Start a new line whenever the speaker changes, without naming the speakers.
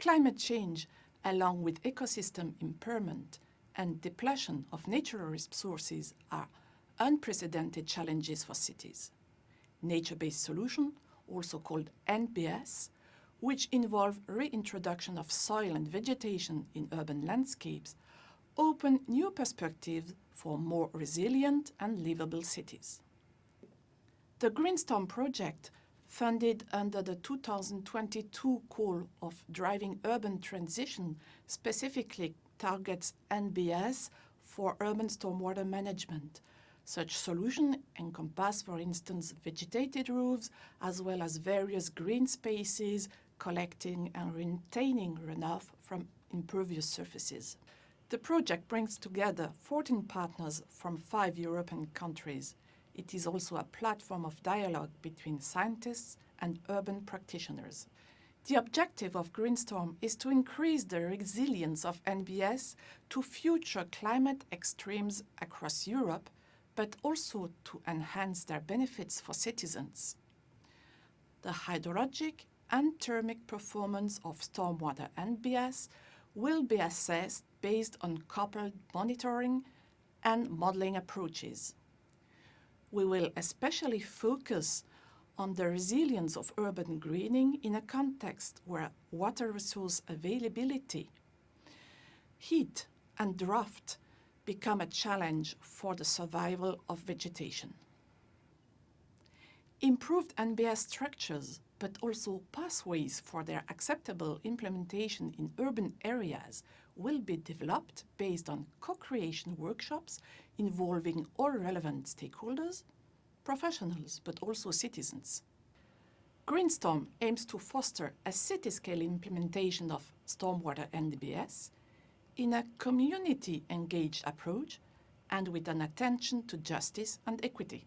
Climate change, along with ecosystem impairment and depletion of natural resources, are unprecedented challenges for cities. Nature-based solutions, also called NBS, which involve reintroduction of soil and vegetation in urban landscapes, open new perspectives for more resilient and livable cities. The GreenStorm project, funded under the 2022 call of Driving Urban Transition, specifically targets NBS for urban stormwater management. Such solutions encompass, for instance, vegetated roofs, as well as various green spaces, collecting and retaining runoff from impervious surfaces. The project brings together 14 partners from 5 European countries. It is also a platform of dialogue between scientists and urban practitioners. The objective of GreenStorm is to increase the resilience of NBS to future climate extremes across Europe, but also to enhance their benefits for citizens. The hydrologic and thermic performance of stormwater NBS will be assessed based on coupled monitoring and modeling approaches. We will especially focus on the resilience of urban greening in a context where water resource availability, heat, and drought become a challenge for the survival of vegetation. Improved NBS structures, but also pathways for their acceptable implementation in urban areas, will be developed based on co-creation workshops involving all relevant stakeholders, professionals, but also citizens. GreenStorm aims to foster a city-scale implementation of stormwater NBS in a community-engaged approach and with an attention to justice and equity.